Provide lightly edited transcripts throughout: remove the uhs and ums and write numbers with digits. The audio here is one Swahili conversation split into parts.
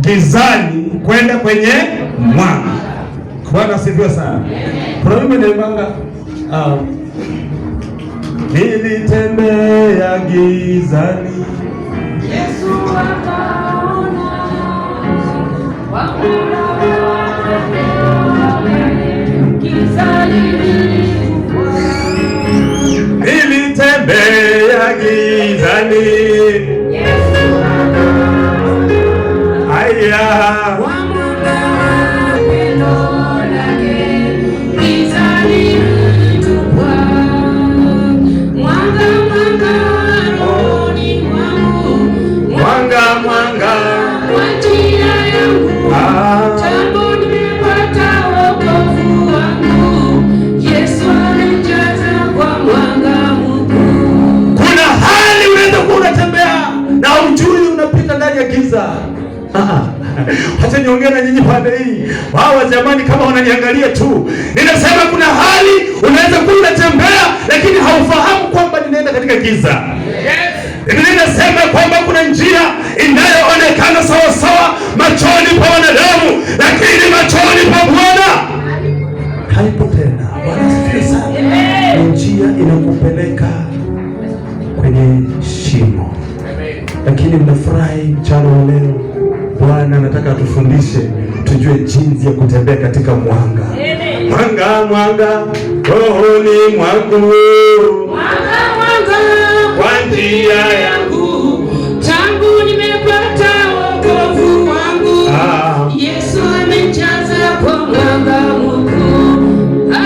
gizani kwenda kwenye mwanga. Bwana asifiwe sana. Kuna wimbo naimanga, nilitembea gizani, Yesu akaona, nilitembea gizani, Yesu akaona, aya Acha niongee na nyinyi pande hii. Wao jamani, kama wananiangalia tu, ninasema kuna hali unaweza kuwa unatembea lakini haufahamu kwamba ninaenda katika giza. Ninasema kwamba kuna njia inayoonekana sawa sawa machoni pa wanadamu, lakini machoni pa Bwana haipo tena. Bwana asifiwe sana. Njia inakupeleka kwenye shimo. Lakini mnafurahi mchana wa leo, Bwana anataka atufundishe tujue jinsi ya kutembea katika mwanga. Mwanga, mwanga, rohoni mwangu, mwanga, mwanga, kwa njia yangu, tangu nimepata wokovu wangu. Yesu amejaza kwa mwanga mkuu.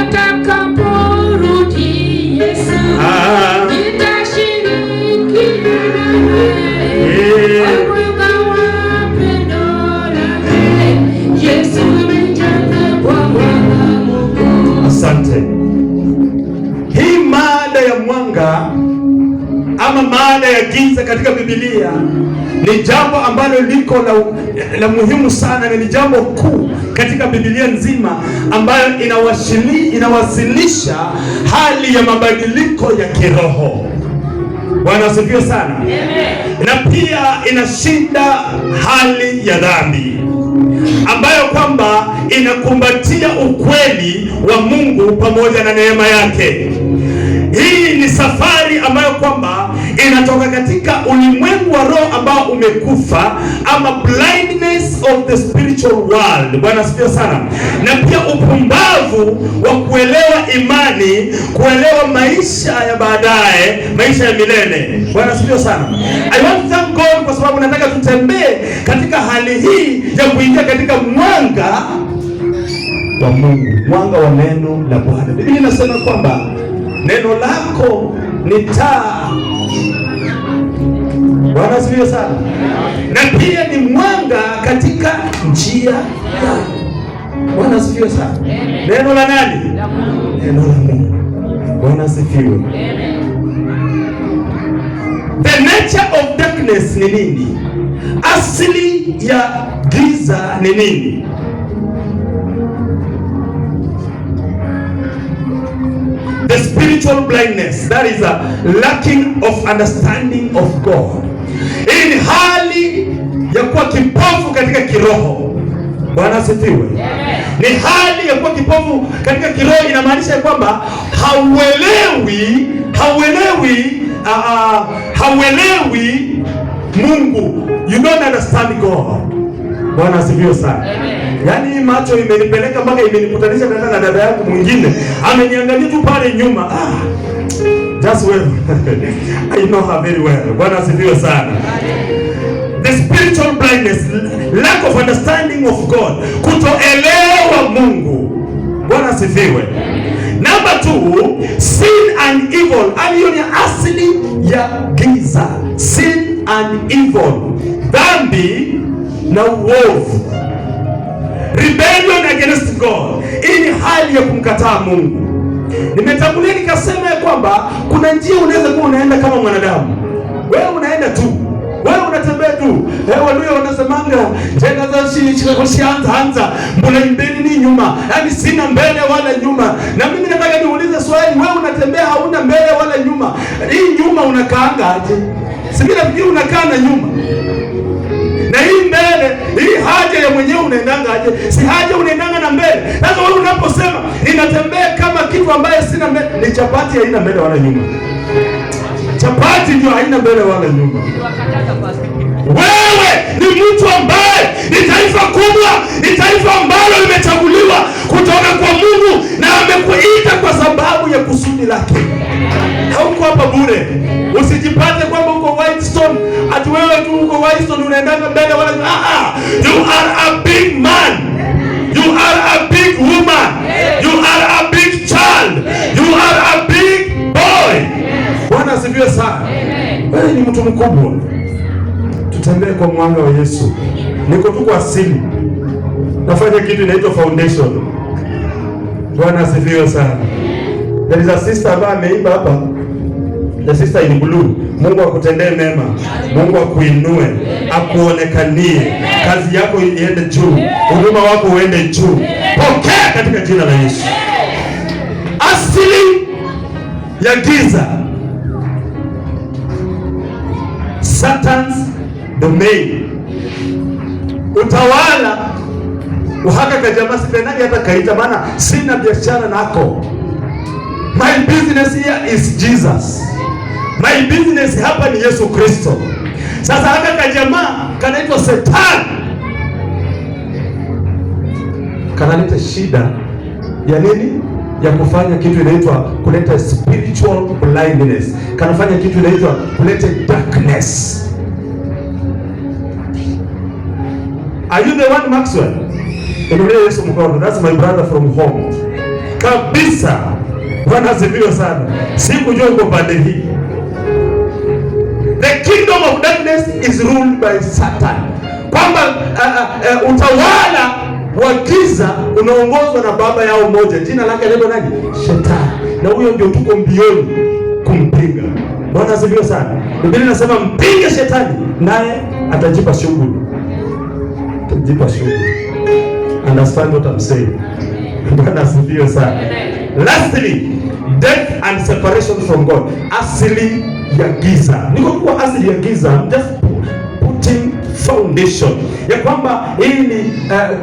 Atakaporudi Yesu, nitashiriki naye. Asante. Hii mada ya mwanga ama mada ya giza katika Biblia ni jambo ambalo liko la muhimu sana, na ni jambo kuu katika Biblia nzima ambayo inawasilisha hali ya mabadiliko ya kiroho. Bwana asifiwe sana. Na pia inashinda hali ya dhambi ambayo kwamba inakumbatia ukweli wa Mungu pamoja na neema yake. Hii ni safari ambayo kwamba inatoka katika ulimwengu wa roho ambao umekufa, ama blindness of the spiritual world. Bwana asifiwe sana. Na pia upumbavu wa kuelewa imani, kuelewa maisha ya baadaye, maisha ya milele. Bwana asifiwe sana. I want to thank God kwa sababu nataka tutembee katika hali hii ya kuingia katika mwanga wa Mungu, mwanga wa neno la Bwana. Biblia inasema kwamba neno lako ni taa. Bwana asifiwe sana. Na pia ni mwanga katika njia yako. Bwana asifiwe sana. Neno la nani? Neno la Mungu. Bwana asifiwe. The nature of darkness ni nini? Asili ya giza ni nini? The spiritual blindness, that is a lacking of understanding of God. Hii ni hali ya kuwa kipofu katika kiroho. Bwana asifiwe. Ni hali ya kuwa kipofu katika kiroho, inamaanisha kwamba hauelewi Mungu. You don't understand God. Bwana asifiwe sana. Yaani macho imenipeleka mpaka imenikutanisha na dada yangu mwingine. Ameniangalia tu pale nyuma. Just well. I know her very well. Bwana asifiwe sana. The spiritual blindness, lack of understanding of God. Kutoelewa Mungu. Bwana asifiwe. Number 2, sin and evil. Hiyo ni asili ya giza. Sin and evil. Dhambi na uovu. Rebellion against God. Hii ni hali ya kumkataa Mungu. Nimetangulia nikasema ya kwamba kuna njia unaweza kuwa unaenda kama mwanadamu. Wewe unaenda tu. Wewe unatembea tu. Waluya wanasemanga jenga za shianza mbona mbele ni nyuma. Yaani sina mbele wala nyuma. Na mimi nataka niulize swali, wewe unatembea hauna mbele wala nyuma. Hii nyuma unakaanga aje? Sivile vile unakaa na nyuma. Na hii mbele Hii haja ya mwenyewe unaendanga aje? Si haja unaendanga na mbele. Sasa wewe unaposema ninatembea kama kitu ambaye sina mbele, ni chapati haina mbele wala nyuma. Chapati ndio haina mbele wala nyuma. Wewe ni mtu ambaye ni taifa kubwa, ni taifa ambalo limechaguliwa kutoka kwa Mungu na amekuita kwa sababu ya kusudi lake. Hauko hapa bure. Usijipate kwamba uko Whitestone, ati wewe tu uko Whitestone unaendanga mbele wala you are a big man. You are a big woman. You are a big child. You are a big boy. Bwana asifiwe sana. Wewe ni mtu mkubwa. Tutembee kwa mwanga wa Yesu. Niko tu kwa asili. Nafanya kitu inaitwa foundation. Bwana asifiwe sana. There is a sister ambaye ameimba hapa. The sister in blue. Mungu akutendee mema. Mungu akuinue, akuonekanie. Kazi yako iende juu. Huduma wako uende juu. Pokea katika jina la Yesu. Asili ya giza. Satan's domain. Utawala uhaka kajamaa sipenagi hata kaita, maana sina biashara nako. My business here is Jesus. My business hapa ni Yesu Kristo. Sasa haka kajamaa kanaitwa Satan, kanaleta shida ya nini? Ya kufanya kitu inaitwa kuleta spiritual blindness. Kanafanya kitu inaitwa kuleta darkness. Are you the one, Maxwell? Inulia Yesu mkono. That's my brother from home. Kabisa. Bwana asifiwe sana. Sikujua uko pande hii. The kingdom of darkness is ruled by Satan. Kwamba utawala wa giza unaongozwa na baba yao moja. Jina lake leo nani? Shetani. Na huyo ndio tuko mbioni kumpinga. Bwana asifiwe sana. Biblia inasema mpinge shetani naye atajipa shughuli. Atajipa shughuli. Understand what I'm saying? Bwana asifiwe sana. Lastly, death and separation from God. Asili ya giza. Niko kwa asili ya giza. I'm just putting foundation ya kwamba hii ni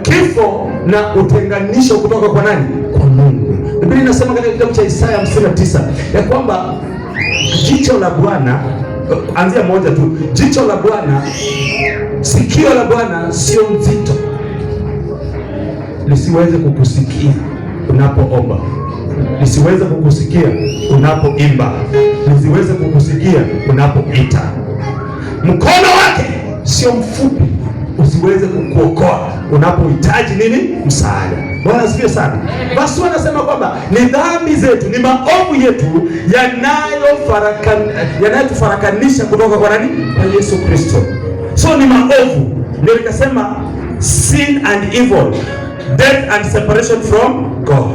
kifo na utenganisho kutoka kwa nani? Kwa Mungu. Biblia inasema katika kitabu cha Isaya 59 ya kwamba jicho la Bwana, anzia moja tu, jicho la Bwana, sikio la Bwana sio nzito lisiweze kukusikia unapoomba, lisiweze kukusikia unapoimba, lisiweze kukusikia unapoita. Mkono wake sio mfupi usiweze kukuokoa unapohitaji nini? Msaada. Bwana asifiwe sana. Basi wanasema kwamba ni dhambi zetu, ni maovu yetu yanayotufarakanisha kutoka kwa nani? Kwa Yesu Kristo. So ni maovu. Ndio nikasema sin and evil, death and separation from God.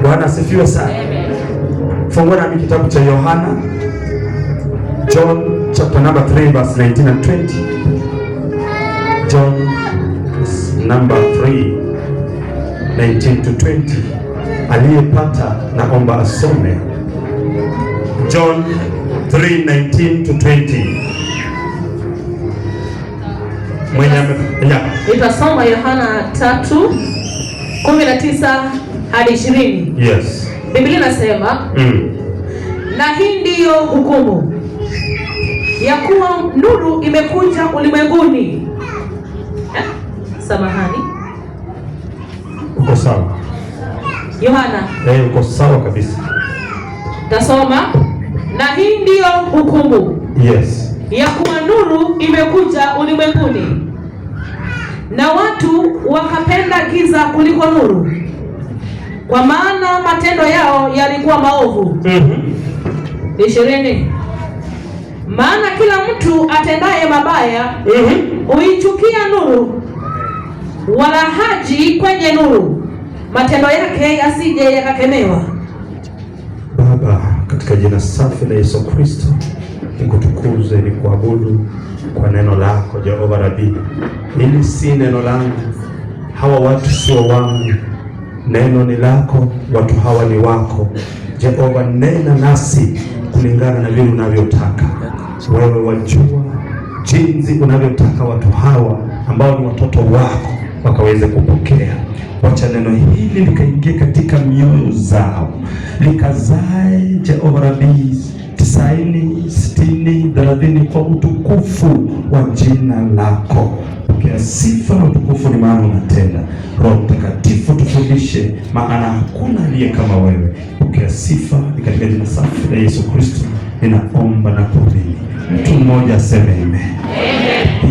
Bwana asifiwe sana. Fungua nami kitabu cha Yohana, John chapter number 3 verse 19 and 20. John number 3 19 to 20. Aliyepata naomba asome John 3 19 to 20. Mwenye Nitasoma Yohana 3:19 hadi 20. Yes. Biblia inasema na hii ndiyo hukumu ya kuwa nuru imekuja ulimwenguni. Samahani. Uko sawa? Yohana. Uko sawa kabisa. Tasoma na hii ndiyo hukumu. Yes. Ya kuwa nuru imekuja ulimwenguni na watu wakapenda giza kuliko nuru, kwa maana matendo yao yalikuwa maovu. 20. Maana kila mtu atendaye mabaya huichukia nuru, wala haji kwenye nuru, matendo yake yasije yakakemewa. Baba, katika jina safi la Yesu Kristo, nikutukuze, nikuabudu kwa neno lako Jehova Rabi. Hili si neno langu, hawa watu sio wangu, neno ni lako, watu hawa ni wako. Jehova, nena nasi kulingana na vile unavyotaka. Wewe wajua jinsi unavyotaka watu hawa ambao ni watoto wako wakaweze kupokea. Wacha neno hili likaingie katika mioyo zao, likazae Jehova Rabbi 90, 60, 30 kwa utukufu wa jina lako. Pokea sifa na utukufu, ni maana unatenda. Roho Mtakatifu tufundishe, maana hakuna aliye kama wewe. Pokea sifa katika jina safi la Yesu Kristo ninaomba na kuamini. Mtu mmoja aseme amen.